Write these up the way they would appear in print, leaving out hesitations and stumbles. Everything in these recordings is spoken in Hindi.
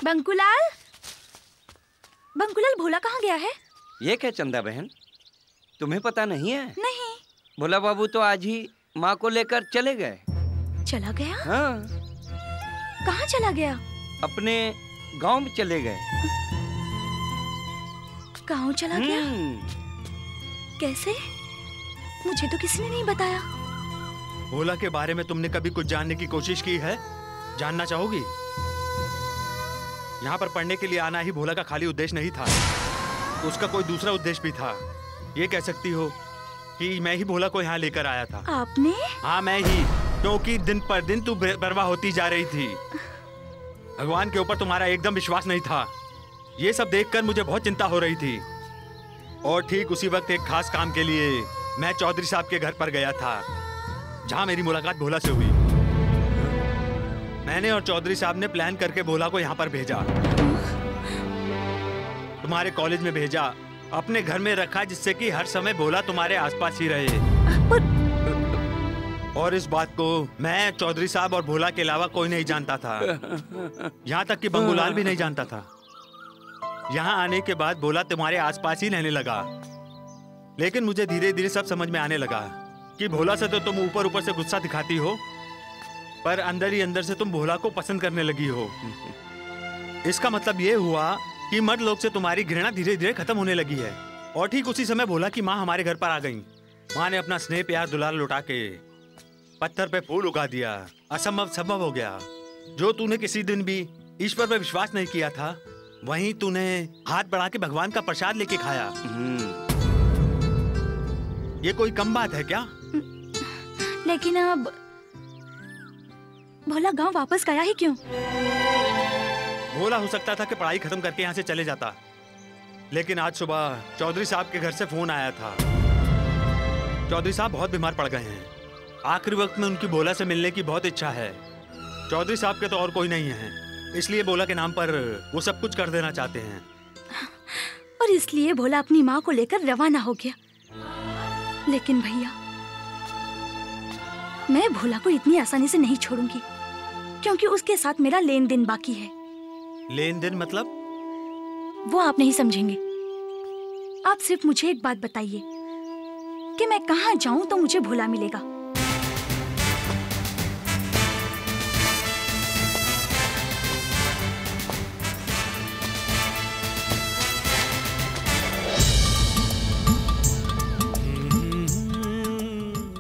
बंकुलाल, बंकुलाल भोला कहाँ गया है? ये क्या चंदा बहन, तुम्हें पता नहीं है? नहीं। भोला बाबू तो आज ही माँ को लेकर चले गए। चला गया? हाँ। कहाँ चला गया? अपने गांव में चले गए। गांव चला गया? कैसे? मुझे तो किसी ने नहीं बताया। भोला के बारे में तुमने कभी कुछ जानने की कोशिश की है? जानना चाहोगी? यहाँ पर पढ़ने के लिए आना ही भोला का खाली उद्देश्य नहीं था, उसका कोई दूसरा उद्देश्य भी था। ये कह सकती हो कि मैं ही भोला को यहाँ लेकर आया था। आपने? हाँ मैं ही, क्योंकि दिन पर दिन तू बर्बाद होती जा रही थी। भगवान के ऊपर तुम्हारा एकदम विश्वास नहीं था। ये सब देखकर मुझे बहुत चिंता हो रही थी। और ठीक उसी वक्त एक खास काम के लिए मैं चौधरी साहब के घर पर गया था, जहाँ मेरी मुलाकात भोला से हुई। मैंने और चौधरी साहब ने प्लान करके भोला को यहाँ पर भेजा, तुम्हारे कॉलेज में भेजा, अपने घर में रखा, जिससे कि हर समय भोला तुम्हारे आसपास ही रहे। और इस बात को मैं, चौधरी साहब और भोला के अलावा कोई नहीं जानता था। यहाँ तक कि बंगूलाल भी नहीं जानता था। यहाँ आने के बाद भोला तुम्हारे आसपास ही रहने लगा। लेकिन मुझे धीरे धीरे सब समझ में आने लगा कि भोला से तो तुम ऊपर ऊपर से गुस्सा दिखाती हो, पर अंदर ही अंदर से तुम भोला को पसंद करने लगी हो। इसका मतलब ये हुआ कि मर्द लोग से तुम्हारी घृणा धीरे धीरे खत्म होने लगी है। और ठीक उसी समय भोला की माँ हमारे घर पर आ गई। माँ ने अपना स्नेह प्यार दुलार लुटा के पत्थर पे फूल उगा दिया। असंभव संभव हो गया। जो तूने किसी दिन भी ईश्वर पर विश्वास नहीं किया था, वहीं तूने हाथ बढ़ा के भगवान का प्रसाद लेके खाया। ये कोई कम बात है क्या? लेकिन अब भोला गांव वापस गया ही क्यों? भोला हो सकता था कि पढ़ाई खत्म करके यहाँ से चले जाता, लेकिन आज सुबह चौधरी साहब के घर से फोन आया था। चौधरी साहब बहुत बीमार पड़ गए हैं। आखिरी वक्त में उनकी भोला से मिलने की बहुत इच्छा है। चौधरी साहब के तो और कोई नहीं है, इसलिए भोला के नाम पर वो सब कुछ कर देना चाहते हैं। और इसलिए भोला अपनी माँ को लेकर रवाना हो गया। लेकिन भैया, मैं भोला को इतनी आसानी से नहीं छोड़ूंगी, क्योंकि उसके साथ मेरा लेन देन बाकी है। लेन देन मतलब? वो आप नहीं समझेंगे। आप सिर्फ मुझे एक बात बताइए कि मैं कहाँ जाऊं तो मुझे भोला मिलेगा।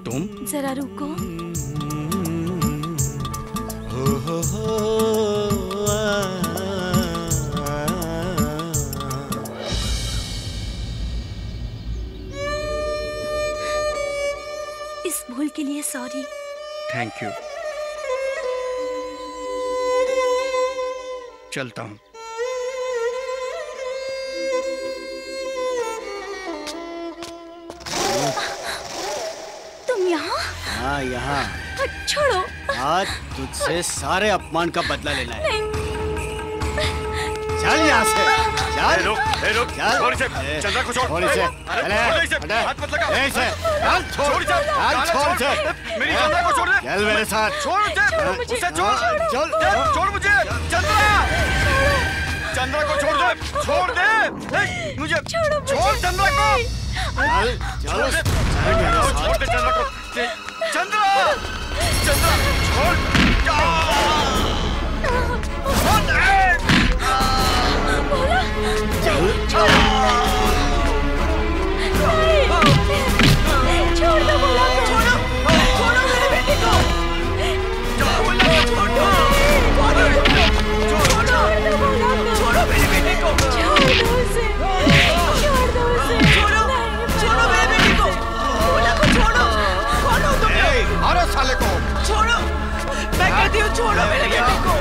तुम जरा रुको। इस भूल के लिए सॉरी। Thank you. चलता हूँ। तुम यहाँ? हाँ यहाँ। छोड़ो। आज तुझसे सारे अपमान का बदला लेना है। नहीं। चल यहाँ से। चल। रुक। छोड़ इसे। चंद्रा को छोड़। छोड़ इसे। अरे हाथ मत लगा। इसे। चल छोड़ इसे। मेरी चंद्रा को छोड़ दे। चल मेरे साथ। छोड़ उसे छोड़। छोड़ मुझे। चंद्रा को छोड़ दे। मुझे छोड़ चंद्रा को। चल छोड़ दे चंद्रा को। चंद्रा छोड़। छोड़ दो भोला को। छोड़ो मेरे बेटे को। छोड़ो मेरे बेटे को। छोड़ो उसे। छोड़ो मेरे बेटे को। भोला को छोड़ो। छोड़ो तुम। मारो साले को। छोड़ो। मैं कहती हूँ छोड़ो मेरे बेटे को।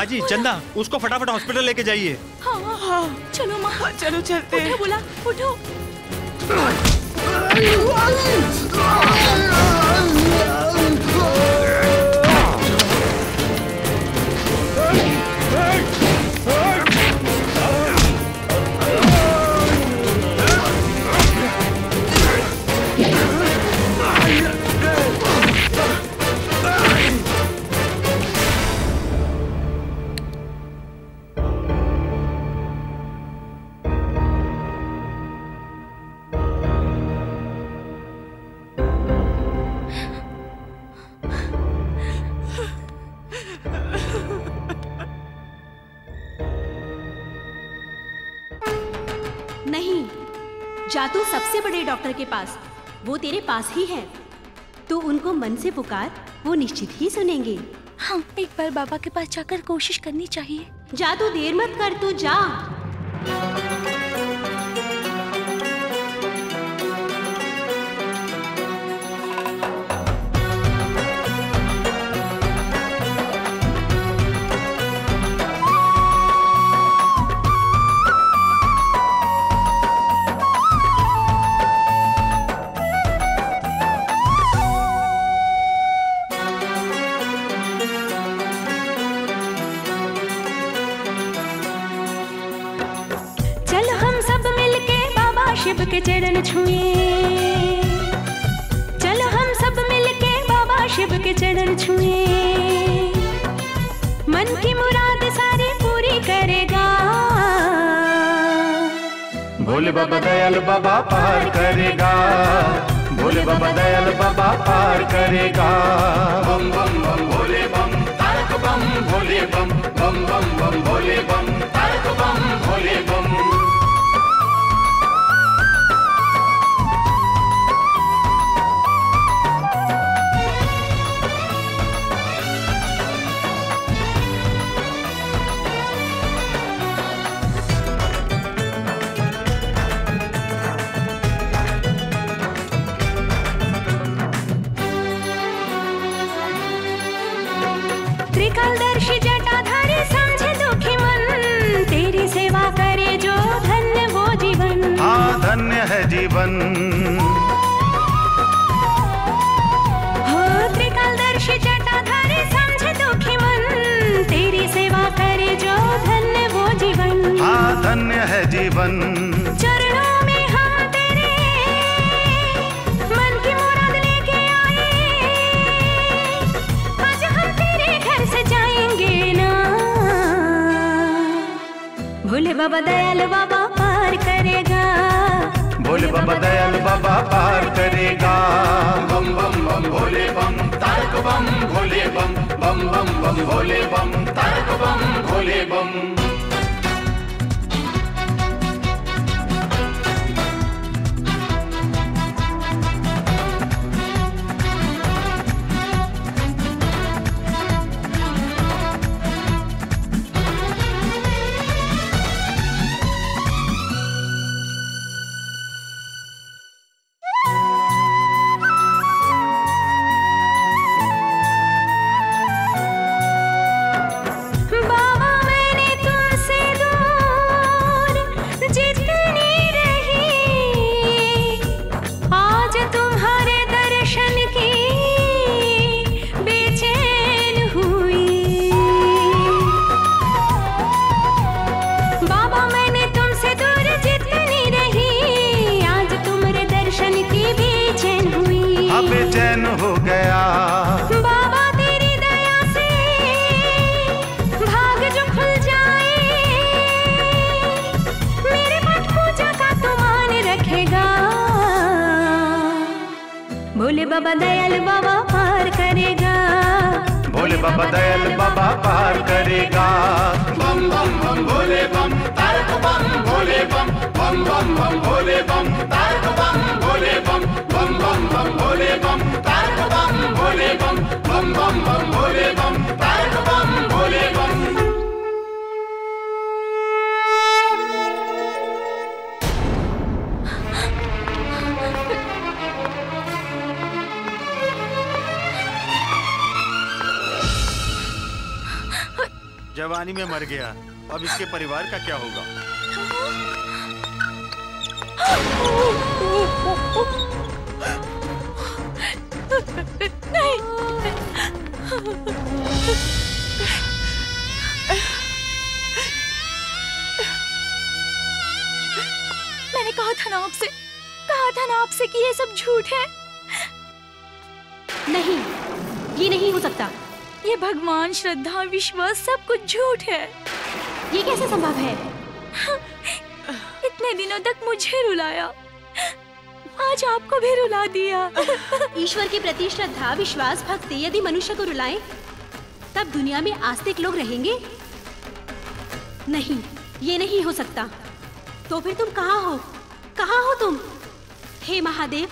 माँ जी, चंदा, उसको फटाफट हॉस्पिटल लेके जाइए। हाँ, चलो माँ, चलो चलते हैं। उठो बुला, उठो। नहीं, जा तू सबसे बड़े डॉक्टर के पास, वो तेरे पास ही है। तू उनको मन से पुकार, वो निश्चित ही सुनेंगे। हाँ, एक बार बाबा के पास जाकर कोशिश करनी चाहिए। जा तू, देर मत कर, तू जा। शिव के चरण छुए, चलो हम सब मिलके बाबा शिव के चरण छुए। मन की मुराद सारी पूरी करेगा। भोले बाबा दयाल बाबा पार करेगा, भोले बाबा दयाल बाबा पार करेगा। बम बम बम भोले बम तारक बम भोले बम, बम बम बम भोले बम तारक बम भोले बम। त्रिकालदर्शी जटाधारी समझे दुखी मन, तेरी सेवा करे जो धन्य वो जीवन। हाँ धन्य है जीवन। हो त्रिकालदर्शी जटाधारी समझे दुखी मन, तेरी सेवा करे जो धन्य वो जीवन। हाँ धन्य है जीवन। चरणों में हम तेरे मन की मुराद लेके आए, आज हम तेरे घर से जाएंगे ना। भोले बाबा दयाल बाबा पार करेगा, भोले बाबा दयाल बाबा पार करेगा। बम बम बम भोले बम तारक बम भोले बम, बम बम बम भोले बम तारक बम भोले बम। बेचैन हो गया बाबा तेरी दया से भाग जो खुल जाए, मेरे पाठ पूजा का तो मान रखेगा। भोले बाबा दयाल बाबा पार करेगा, भोले बाबा दयाल बाबा पार करेगा। बम बम बम भोले बम तारक बम भोले बम, बम बम बम भोले बम तारक बम भोले बम, बम बम बम भोले बम तारक बम भोले बम, बम बम बम भोले बम तारक बम भोले बम। जवानी में मर गया, अब इसके परिवार का क्या होगा? नहीं। मैंने कहा था ना आपसे कि ये सब झूठ है। नहीं, ये नहीं हो सकता। ये भगवान, श्रद्धा, विश्वास सब कुछ झूठ है। ये कैसे संभव है? इतने दिनों तक मुझे रुलाया, आज आपको भी रुला दिया। ईश्वर के प्रति श्रद्धा, विश्वास, भक्ति यदि मनुष्य को रुलाए तब दुनिया में आस्तिक लोग रहेंगे? नहीं, ये नहीं हो सकता। तो फिर तुम कहाँ हो? कहाँ हो तुम? हे महादेव,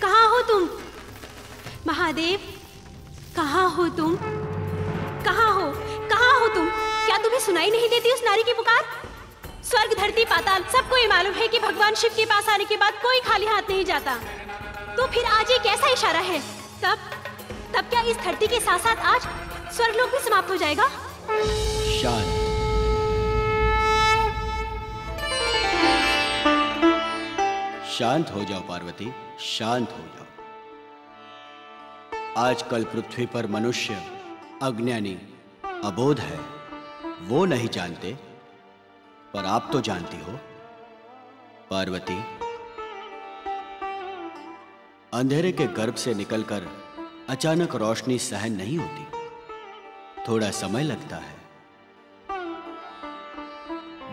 कहाँ हो तुम? महादेव, कहाँ हो तुम? कहाँ हो? कहाँ हो तुम? क्या तुम्हें सुनाई नहीं देती उस नारी की पुकार? स्वर्ग, धरती, पाताल सबको ये मालूम है कि भगवान शिव के पास आने के बाद कोई खाली हाथ नहीं जाता। तो फिर आज ये कैसा इशारा है? तब क्या इस धरती के साथ साथ आज स्वर्गलोक भी समाप्त हो जाएगा? शांत। शांत हो जाओ पार्वती, शांत हो जाओ। आजकल पृथ्वी पर मनुष्य अज्ञानी, अबोध है। वो नहीं जानते, पर आप तो जानती हो पार्वती। अंधेरे के गर्भ से निकलकर अचानक रोशनी सहन नहीं होती, थोड़ा समय लगता है।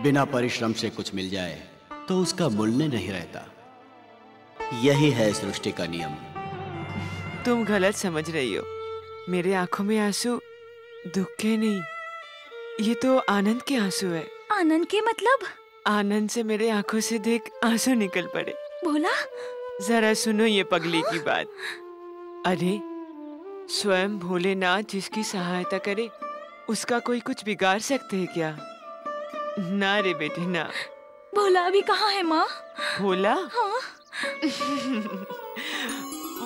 बिना परिश्रम से कुछ मिल जाए तो उसका मूल्य नहीं रहता। यही है सृष्टि का नियम। तुम गलत समझ रही हो। मेरे आंखों में आंसू दुख के नहीं, ये तो आनंद के आंसू है। आनंद के मतलब? आनंद से मेरे आंखों से देख आंसू निकल पड़े। भोला, जरा सुनो ये पगली की बात। अरे स्वयं भोलेनाथ जिसकी सहायता करे उसका कोई कुछ बिगाड़ सकते है क्या? ना रे बेटे ना। भोला अभी कहाँ है माँ? भोला? हाँ।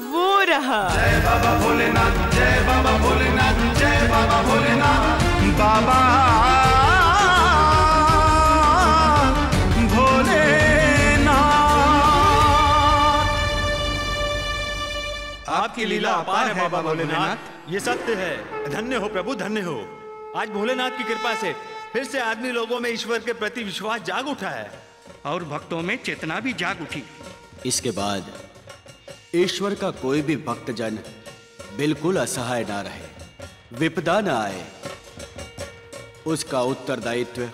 वो रहा। जय बाबा भोलेनाथ, जय बाबा भोलेनाथ, जय बाबा भोलेनाथ। बाबा आपकी लीला अपार है बाबा भोलेनाथ। ये सत्य है। धन्य हो प्रभु, धन्य हो। आज भोलेनाथ की कृपा से फिर से आदमी लोगों में ईश्वर के प्रति विश्वास जाग उठा है और भक्तों में चेतना भी जाग उठी। इसके बाद ईश्वर का कोई भी भक्तजन बिल्कुल असहाय ना रहे, विपदा ना आए। उसका उत्तरदायित्व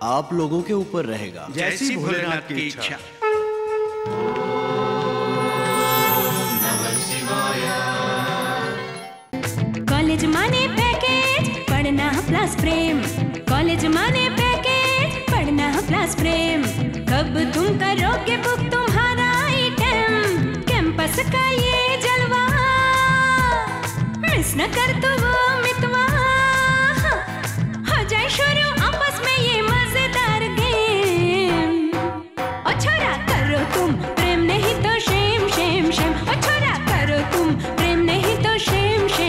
आप लोगों के ऊपर रहेगा। जैसी भोलेनाथ की इच्छा। कॉलेज माने पैकेज, पढ़ना प्लस प्रेम। कॉलेज माने पैकेज, पढ़ना प्लस प्रेम। कब तुम करोगे बुक तुम्हारा आइटम? कैंपस का ये जलवा मिस न कर तो वो मितवा।